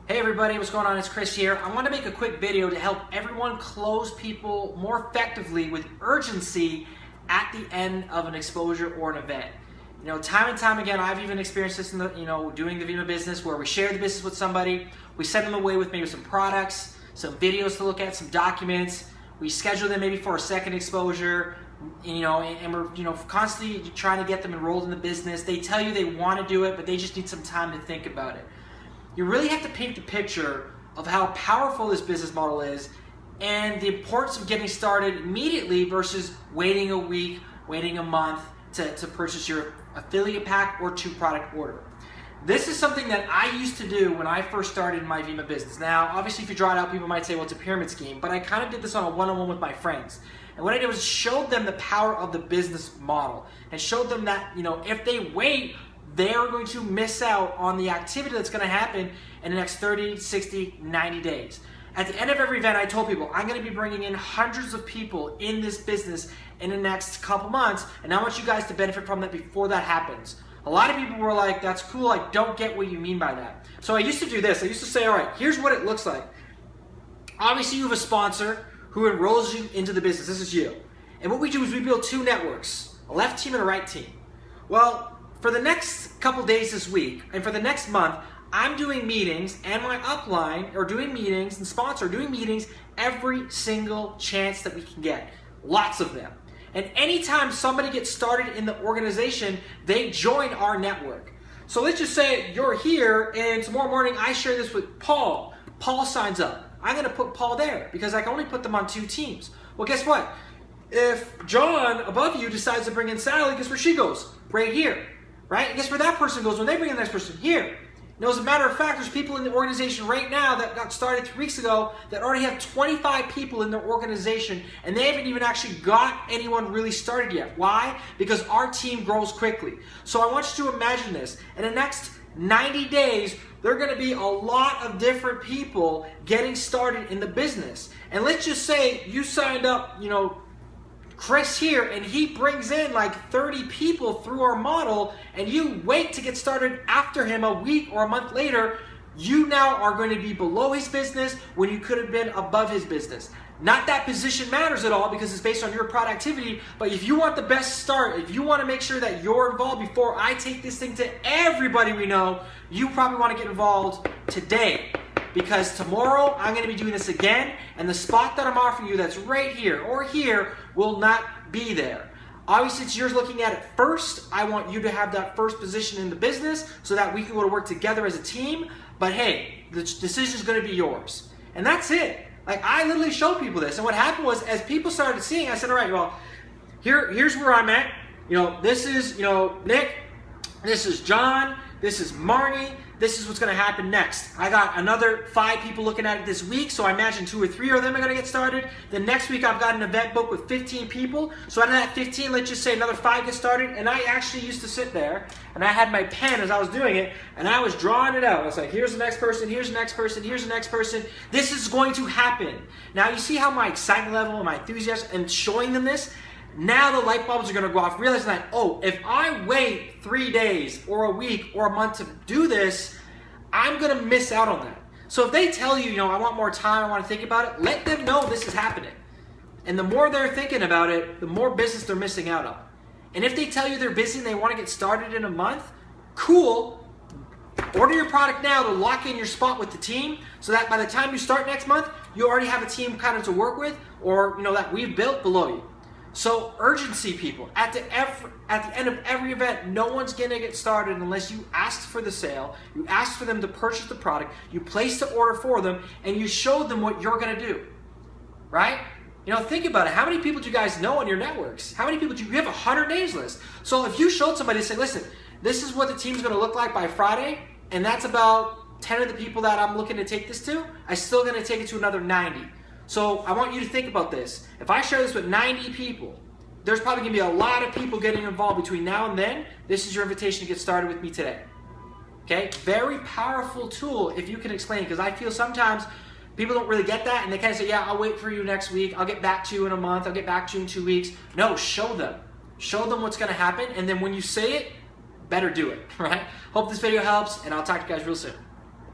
Hey everybody, what's going on? It's Chris here. I want to make a quick video to help everyone close people more effectively with urgency at the end of an exposure or an event. You know, time and time again, I've even experienced this in the, doing the Vima business where we share the business with somebody, we send them away with maybe some products, some videos to look at, some documents, we schedule them maybe for a second exposure, and we're constantly trying to get them enrolled in the business. They tell you they want to do it, but they just need some time to think about it. You really have to paint the picture of how powerful this business model is and the importance of getting started immediately versus waiting a week, waiting a month to purchase your affiliate pack or 2-product order. This is something that I used to do when I first started my Vima business. Now, obviously, if you draw it out, people might say, well, it's a pyramid scheme, but I kind of did this on a one-on-one with my friends. And what I did was showed them the power of the business model and showed them that, if they wait, they're going to miss out on the activity that's going to happen in the next 30, 60, 90 days. At the end of every event, I told people, I'm going to be bringing in hundreds of people in this business in the next couple months, and I want you guys to benefit from that before that happens. A lot of people were like, that's cool, I don't get what you mean by that. So I used to do this. I used to say, all right, here's what it looks like. Obviously, you have a sponsor who enrolls you into the business. This is you. And what we do is we build 2 networks, a left team and a right team. Well, for the next couple days this week, and for the next month, I'm doing meetings, and my upline are doing meetings, and sponsor are doing meetings every single chance that we can get. Lots of them. And anytime somebody gets started in the organization, they join our network. So let's just say you're here, and tomorrow morning I share this with Paul. Paul signs up. I'm going to put Paul there because I can only put them on 2 teams. Well, guess what? If John above you decides to bring in Sally, guess where she goes? Right here. Right? And guess where that person goes when they bring in the next person? Here. Now, as a matter of fact, there's people in the organization right now that got started 3 weeks ago that already have 25 people in their organization, and they haven't even actually got anyone really started yet. Why? Because our team grows quickly. So I want you to imagine this. In the next 90 days, there are going to be a lot of different people getting started in the business. And let's just say you signed up, Chris here, and he brings in like 30 people through our model, and you wait to get started after him a week or a month later, you now are going to be below his business when you could have been above his business. Not that position matters at all because it's based on your productivity, but if you want the best start, if you want to make sure that you're involved before I take this thing to everybody we know, you probably want to get involved today. Because tomorrow I'm going to be doing this again, and the spot that I'm offering you that's right here or here will not be there. Obviously, it's yours looking at it first. I want you to have that first position in the business so that we can go to work together as a team. But hey, the decision is going to be yours. And that's it. Like, I literally showed people this. And what happened was, as people started seeing, I said, all right, well, here's where I'm at. This is, Nick. This is John. This is Marnie. This is what's going to happen next. I got another 5 people looking at it this week, so I imagine 2 or 3 of them are going to get started. The next week I've got an event booked with 15 people. So out of that 15, let's just say another 5 get started. And I actually used to sit there, and I had my pen as I was doing it, and I was drawing it out. I was like, here's the next person, here's the next person, here's the next person. This is going to happen. Now you see how my excitement level and my enthusiasm and showing them this? Now the light bulbs are going to go off, realizing that, oh, if I wait 3 days or a week or a month to do this, I'm going to miss out on that. So if they tell you, I want more time, I want to think about it, let them know this is happening. And the more they're thinking about it, the more business they're missing out on. And if they tell you they're busy and they want to get started in a month, cool. Order your product now to lock in your spot with the team so that by the time you start next month, you already have a team kind of to work with or, that we've built below you. So urgency, people. At the end of every event, no one's going to get started unless you ask for the sale, you ask for them to purchase the product, you place the order for them, and you show them what you're going to do. Right? Think about it. How many people do you guys know on your networks? How many people do you have? 100 names list. So if you showed somebody and say, listen, this is what the team's going to look like by Friday, and that's about 10 of the people that I'm looking to take this to, I'm still going to take it to another 90. So I want you to think about this. If I share this with 90 people, there's probably going to be a lot of people getting involved between now and then. This is your invitation to get started with me today. Okay? Very powerful tool if you can explain it, because I feel sometimes people don't really get that and they kind of say, yeah, I'll wait for you next week. I'll get back to you in a month. I'll get back to you in 2 weeks. No, show them. Show them what's going to happen, and then when you say it, better do it, right? Hope this video helps, and I'll talk to you guys real soon.